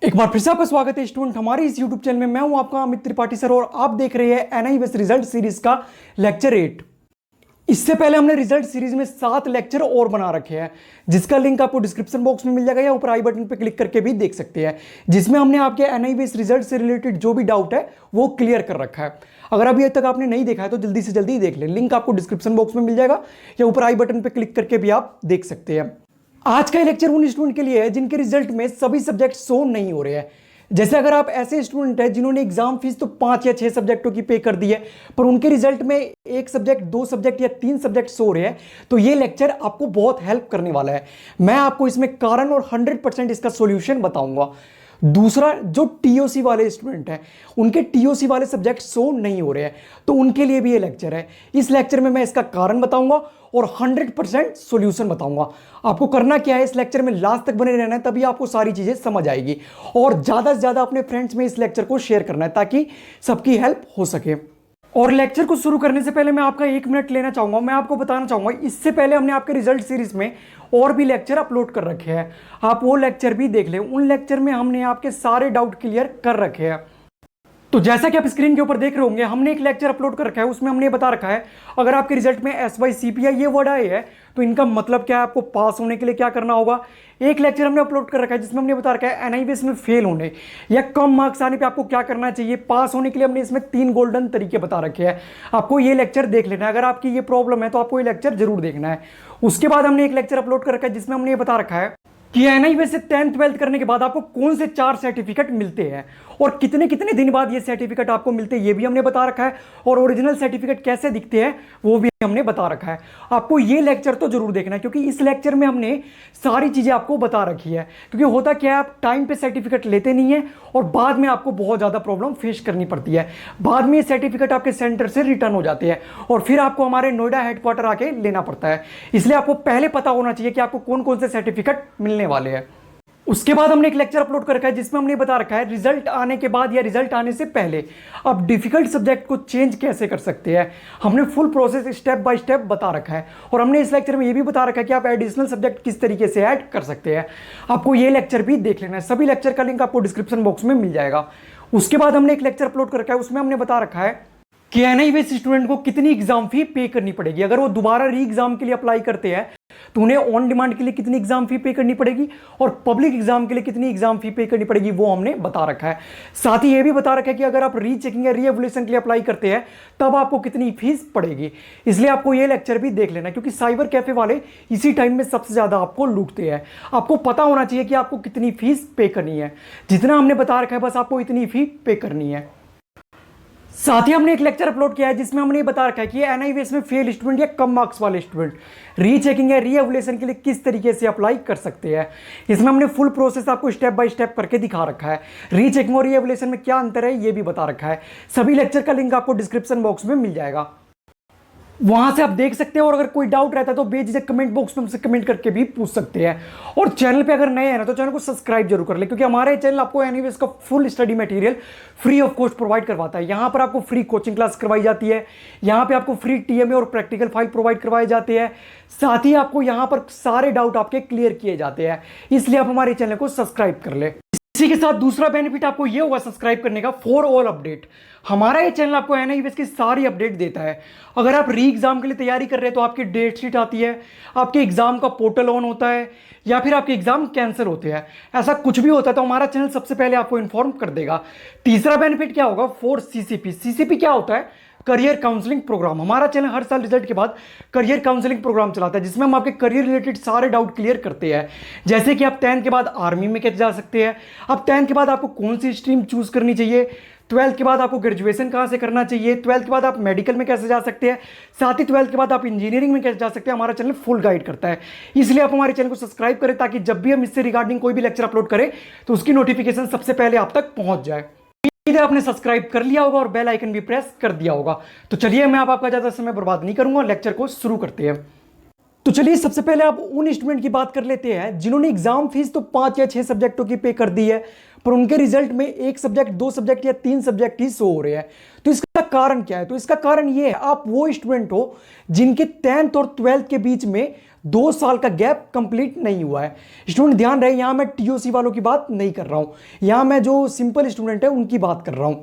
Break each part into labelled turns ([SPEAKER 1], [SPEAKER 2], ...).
[SPEAKER 1] एक बार फिर से आपका स्वागत है स्टूडेंट हमारे इस YouTube चैनल में। मैं हूं आपका अमित त्रिपाठी सर और आप देख रहे हैं एनआई बेस रिजल्ट सीरीज का लेक्चर 8। इससे पहले हमने रिजल्ट सीरीज में 7 लेक्चर और बना रखे हैं, जिसका लिंक आपको डिस्क्रिप्शन बॉक्स में मिल जाएगा या ऊपर आई बटन पर क्लिक करके भी देख सकते हैं, जिसमें हमने आपके एनआई बेस रिजल्ट से रिलेटेड जो भी डाउट है वो क्लियर कर रखा है। अगर अभी तक आपने नहीं देखा है तो जल्दी से जल्दी देख लें, लिंक आपको डिस्क्रिप्शन बॉक्स में मिल जाएगा या ऊपर आई बटन पर क्लिक करके भी आप देख सकते हैं। आज का लेक्चर उन स्टूडेंट के लिए है जिनके रिजल्ट में सभी सब्जेक्ट शो नहीं हो रहे हैं। जैसे अगर आप ऐसे स्टूडेंट हैं जिन्होंने एग्जाम फीस तो 5 या 6 सब्जेक्टों की पे कर दी है, पर उनके रिजल्ट में 1 सब्जेक्ट, 2 सब्जेक्ट या 3 सब्जेक्ट शो हो रहे हैं, तो ये लेक्चर आपको बहुत हेल्प करने वाला है। मैं आपको इसमें कारण और 100% इसका सॉल्यूशन बताऊंगा। दूसरा, जो टीओसी वाले स्टूडेंट हैं उनके टीओसी वाले सब्जेक्ट शो नहीं हो रहे हैं, तो उनके लिए भी ये लेक्चर है। इस लेक्चर में मैं इसका कारण बताऊंगा और 100% सॉल्यूशन बताऊंगा। आपको करना क्या है, इस लेक्चर में लास्ट तक बने रहना है, तभी आपको सारी चीजें समझ आएगी। और ज्यादा से ज्यादा अपने फ्रेंड्स में इस लेक्चर को शेयर करना है ताकि सबकी हेल्प हो सके। और लेक्चर को शुरू करने से पहले मैं आपका 1 मिनट लेना चाहूंगा। मैं आपको बताना चाहूंगा, इससे पहले हमने आपके रिजल्ट सीरीज में और भी लेक्चर अपलोड कर रखे हैं, आप वो लेक्चर भी देख लें। उन लेक्चर में हमने आपके सारे डाउट क्लियर कर रखे हैं। तो जैसा कि आप स्क्रीन के ऊपर देख रहे होंगे, हमने एक लेक्चर अपलोड कर रखा है, उसमें हमने बता रखा है अगर आपके रिजल्ट में SYCPI ये वर्ड आए है तो इनका मतलब क्या है, आपको पास होने के लिए क्या करना होगा। एक लेक्चर हमने अपलोड कर रखा है जिसमें हमने बता रखा है एनआई बेस में फेल होने या कम मार्क्स आने पे आपको क्या करना चाहिए। पास होने के लिए हमने इसमें 3 गोल्डन तरीके बता रखे हैं, आपको ये लेक्चर देख लेना है। अगर आपकी ये प्रॉब्लम है तो आपको ये लेक्चर जरूर देखना है। उसके बाद हमने एक लेक्चर अपलोड कर रखा है जिसमें हमने ये बता रखा है कि एनआई बेस से 10th 12th करने के बाद आपको कौन से 4 सर्टिफिकेट मिलते हैं और कितने कितने दिन बाद ये सर्टिफिकेट आपको मिलते हैं, ये भी हमने बता रखा है। और ओरिजिनल सर्टिफिकेट कैसे दिखते हैं वो भी हमने बता रखा है। आपको ये लेक्चर तो जरूर देखना है, क्योंकि इस लेक्चर में हमने सारी चीजें आपको बता रखी है। क्योंकि होता क्या है, आप टाइम पे सर्टिफिकेट लेते नहीं है और बाद में आपको बहुत ज्यादा प्रॉब्लम फेस करनी पड़ती है। बाद में ये सर्टिफिकेट आपके सेंटर से रिटर्न हो जाते हैं और फिर आपको हमारे नोएडा हेडक्वार्टर आके लेना पड़ता है। इसलिए आपको पहले पता होना चाहिए कि आपको कौन कौन से सर्टिफिकेट मिलने वाले हैं। उसके बाद हमने एक लेक्चर अपलोड कर रखा है जिसमें हमने बता रखा है रिजल्ट आने के बाद या रिजल्ट आने से पहले आप डिफिकल्ट सब्जेक्ट को चेंज कैसे कर सकते हैं। हमने full process step by step बता रखा है और हमने इस लेक्चर में ये भी बता रखा है कि आप एडिशनल सब्जेक्ट किस तरीके से ऐड कर सकते हैं। आपको ये लेक्चर भी देख लेना है, सभी लेक्चर का लिंक आपको डिस्क्रिप्शन बॉक्स में मिल जाएगा। उसके बाद हमने एक लेक्चर अपलोड कर रखा है, उसमें हमने बता रखा है कि एनआई बेस स्टूडेंट को कितनी एग्जाम फी पे करनी पड़ेगी। अगर वो दोबारा री एग्जाम के लिए अप्लाई करते हैं तो उन्हें ऑन डिमांड के लिए कितनी एग्जाम फी पे करनी पड़ेगी और पब्लिक एग्जाम के लिए कितनी एग्जाम फी पे करनी पड़ेगी, वो हमने बता रखा है। साथ ही यह भी बता रखा है कि अगर आप री चेकिंग या री एवोल्यूशन के लिए अप्लाई करते हैं तब आपको कितनी फीस पड़ेगी। इसलिए आपको यह लेक्चर भी देख लेना, क्योंकि साइबर कैफे वाले इसी टाइम में सबसे ज्यादा आपको लूटते हैं। आपको पता होना चाहिए कि आपको कितनी फीस पे करनी है। जितना हमने बता रखा है बस आपको इतनी फी पे करनी है। साथ ही हमने एक लेक्चर अपलोड किया है जिसमें हमने बता रखा है कि एनआई बेस में फेल स्टूडेंट या कम मार्क्स वाले स्टूडेंट री चेकिंग या री एवोल्यूशन के लिए किस तरीके से अप्लाई कर सकते हैं। इसमें हमने फुल प्रोसेस आपको स्टेप बाय स्टेप करके दिखा रखा है। री चेकिंग और री एवोल्यूशन में क्या अंतर है ये भी बता रखा है। सभी लेक्चर का लिंक आपको डिस्क्रिप्शन बॉक्स में मिल जाएगा, वहां से आप देख सकते हैं। और अगर कोई डाउट रहता है तो बेझिझक कमेंट बॉक्स में हमसे कमेंट करके भी पूछ सकते हैं। और चैनल पे अगर नए हैं ना तो चैनल को सब्सक्राइब जरूर कर ले, क्योंकि हमारे चैनल आपको एनआई बेस का full study material free of cost provide करवाता है। यहाँ पर आपको फ्री कोचिंग क्लास करवाई जाती है, यहाँ पे आपको फ्री टीएमए और प्रैक्टिकल फाइल प्रोवाइड करवाए जाते हैं। साथ ही आपको यहाँ पर सारे डाउट आपके क्लियर किए जाते हैं, इसलिए आप हमारे चैनल को सब्सक्राइब कर ले। इसी के साथ दूसरा बेनिफिट आपको ये होगा सब्सक्राइब करने का, फॉर ऑल अपडेट। हमारा ये चैनल आपको एनआई बेस की सारी अपडेट देता है। अगर आप री एग्जाम के लिए तैयारी कर रहे हैं तो आपकी डेट शीट आती है, आपके एग्जाम का पोर्टल ऑन होता है या फिर आपके एग्जाम कैंसिल होते हैं, ऐसा कुछ भी होता है तो हमारा चैनल सबसे पहले आपको इन्फॉर्म कर देगा। तीसरा बेनिफिट क्या होगा, फॉर सीसीपी। सीसीपी क्या होता है, करियर काउंसलिंग प्रोग्राम। हमारा चैनल हर साल रिजल्ट के बाद करियर काउंसलिंग प्रोग्राम चलाता है जिसमें हम आपके करियर रिलेटेड सारे डाउट क्लियर करते हैं। जैसे कि आप 10th के बाद आर्मी में कैसे जा सकते हैं, अब 10th के बाद आपको कौन सी स्ट्रीम चूज करनी चाहिए, 12th के बाद आपको ग्रेजुएशन कहाँ से करना चाहिए, 12th के बाद आप मेडिकल में कैसे जा सकते हैं, साथ ही 12th के बाद आप इंजीनियरिंग में कैसे जा सकते हैं, हमारा चैनल फुल गाइड करता है। इसलिए आप हमारे चैनल को सब्सक्राइब करें ताकि जब भी हम इससे रिगार्डिंग कोई भी लेक्चर अपलोड करें तो उसकी नोटिफिकेशन सबसे पहले आप तक पहुंच जाए। आपने सब्सक्राइब कर लिया होगा और बेल आइकन भी प्रेस कर दिया होगा। तो चलिए मैं आपका ज्यादा समय बर्बाद नहीं करूंगा, लेक्चर को शुरू करते हैं। तो चलिए सबसे पहले आप उन स्टूडेंट की बात कर लेते हैं जिन्होंने एग्जाम फीस तो 5 या 6 सब्जेक्टों की पे कर दी है, पर उनके रिजल्ट में 1 सब्जेक्ट, 2 सब्जेक्ट या 3 सब्जेक्ट ही शो हो रहे हैं। तो इसका इसका कारण क्या है? तो इसका कारण ये है, आप वो स्टूडेंट हो जिनके 10th और 12th के बीच में 2 साल का गैप कंप्लीट नहीं हुआ है। स्टूडेंट ध्यान रहे, यहां मैं टीओसी वालों की बात नहीं कर रहा हूं, यहां मैं जो सिंपल स्टूडेंट है उनकी बात कर रहा हूं।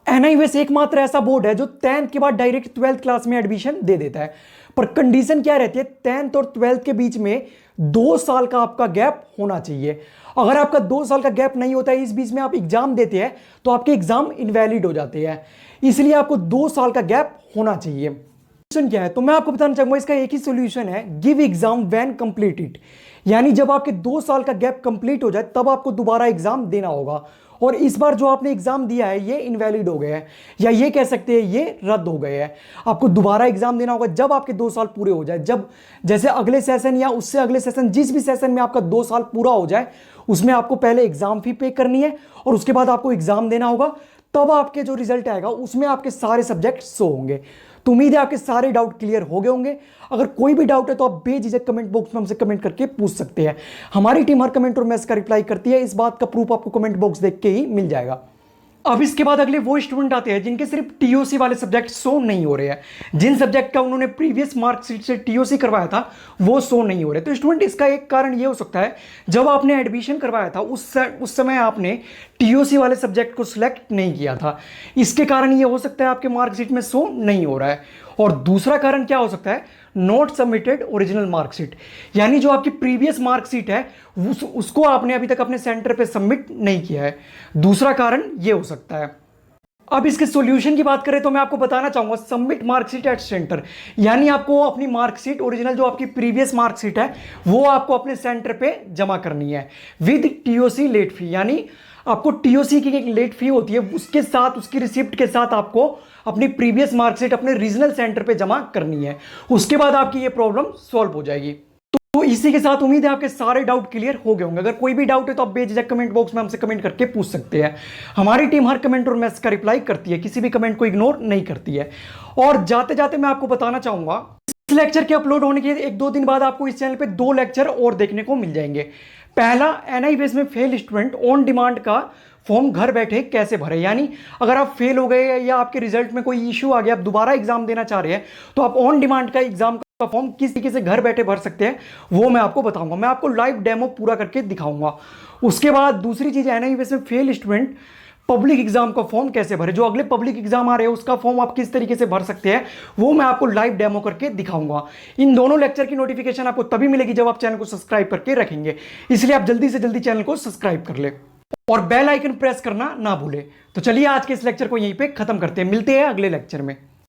[SPEAKER 1] एनआईवीएस एकमात्र ऐसा बोर्ड है जो 10th के बाद डायरेक्ट 12th क्लास में एडमिशन दे देता है, पर कंडीशन क्या रहती है? 10th और 12th के बीच में 2 साल का आपका गैप होना चाहिए। अगर आपका 2 साल का गैप नहीं होता है, इस बीच में आप एग्जाम देते हैं, तो आपके एग्जाम इनवैलिड हो जाते हैं। इसलिए आपको 2 साल का गैप होना चाहिए। सोल्यूशन क्या है? तो मैं आपको बताना चाहूंगा, इसका एक ही सोल्यूशन है, गिव एग्जाम व्हेन कंप्लीटेड। यानी जब आपके 2 साल का गैप कंप्लीट हो जाए तब आपको दोबारा एग्जाम देना होगा, और इस बार जो आपने एग्जाम दिया है ये इनवैलिड हो गया है, या ये कह सकते हैं ये रद्द हो गए हैं। आपको दोबारा एग्जाम देना होगा जब आपके 2 साल पूरे हो जाए, जब जैसे अगले सेशन या उससे अगले सेशन, जिस भी सेशन में आपका 2 साल पूरा हो जाए, उसमें आपको पहले एग्जाम फी पे करनी है और उसके बाद आपको एग्जाम देना होगा। तब आपके जो रिजल्ट आएगा उसमें आपके सारे सब्जेक्ट शो होंगे। तो उम्मीद है आपके सारे डाउट क्लियर हो गए होंगे। अगर कोई भी डाउट है तो आप बेझिझक कमेंट बॉक्स में हमसे कमेंट करके पूछ सकते हैं। हमारी टीम हर कमेंट और मैसेज का रिप्लाई करती है, इस बात का प्रूफ आपको कमेंट बॉक्स देख के ही मिल जाएगा। अब इसके बाद अगले वो स्टूडेंट आते हैं जिनके सिर्फ टीओसी वाले सब्जेक्ट शो नहीं हो रहे हैं, जिन सब्जेक्ट का उन्होंने प्रीवियस मार्कशीट से टीओसी करवाया था वो शो नहीं हो रहे। तो स्टूडेंट, इसका एक कारण ये हो सकता है, जब आपने एडमिशन करवाया था उस समय आपने टीओसी वाले सब्जेक्ट को सिलेक्ट नहीं किया था, इसके कारण ये हो सकता है आपके मार्कशीट में शो नहीं हो रहा है। और दूसरा कारण क्या हो सकता है? नॉट सबमिटेड ओरिजिनल मार्कशीट, यानी जो आपकी प्रीवियस मार्कशीट है उसको आपने अभी तक अपने सेंटर पे सबमिट नहीं किया है। दूसरा कारण ये हो सकता है। अब इसके सॉल्यूशन की बात करें तो मैं आपको बताना चाहूंगा, सबमिट मार्कशीट एट सेंटर, यानी आपको अपनी मार्कशीट ओरिजिनल जो आपकी प्रीवियस मार्कशीट है वो आपको अपने सेंटर पे जमा करनी है विद टीओसी लेट फी। यानी आपको टीओसी की एक लेट फी होती है, उसके साथ, उसकी रिसिप्ट के साथ आपको अपनी प्रीवियस मार्कशीट अपने रीजनल सेंटर पे जमा करनी है। उसके बाद आपकी ये प्रॉब्लम सॉल्व हो जाएगी। तो इसी के साथ उम्मीद है आपके सारे डाउट क्लियर हो गए होंगे। अगर कोई भी डाउट है तो आप बेझिझक कमेंट बॉक्स में हमसे कमेंट करके पूछ सकते हैं। हमारी टीम हर कमेंट और मैसेज का रिप्लाई करती है, किसी भी कमेंट को इग्नोर नहीं करती है। और जाते जाते मैं आपको बताना चाहूंगा, इस लेक्चर के अपलोड होने के 1-2 दिन बाद आपको इस चैनल पे 2 लेक्चर और देखने को मिल जाएंगे। पहला, एनआईवीएस में फेल स्टूडेंट ऑन डिमांड का फॉर्म घर बैठे कैसे भरे, यानी अगर आप फेल हो गए या आपके रिजल्ट में कोई इश्यू आ गया, आप दोबारा एग्जाम देना चाह रहे हैं, तो आप ऑन डिमांड का एग्जाम का फॉर्म किस तरीके से घर बैठे भर सकते हैं वो मैं आपको बताऊंगा। मैं आपको लाइव डेमो पूरा करके दिखाऊंगा। उसके बाद दूसरी चीज, एनआईवीएस में फेल स्टूडेंट पब्लिक एग्जाम का फॉर्म कैसे भरे, जो अगले पब्लिक एग्जाम आ रहे हैं उसका फॉर्म आप किस तरीके से भर सकते हैं वो मैं आपको लाइव डेमो करके दिखाऊंगा। इन दोनों लेक्चर की नोटिफिकेशन आपको तभी मिलेगी जब आप चैनल को सब्सक्राइब करके रखेंगे, इसलिए आप जल्दी से जल्दी चैनल को सब्सक्राइब कर ले और बेल आइकन प्रेस करना ना भूले। तो चलिए आज के इस लेक्चर को यहीं पे खत्म करते हैं, मिलते हैं अगले लेक्चर में।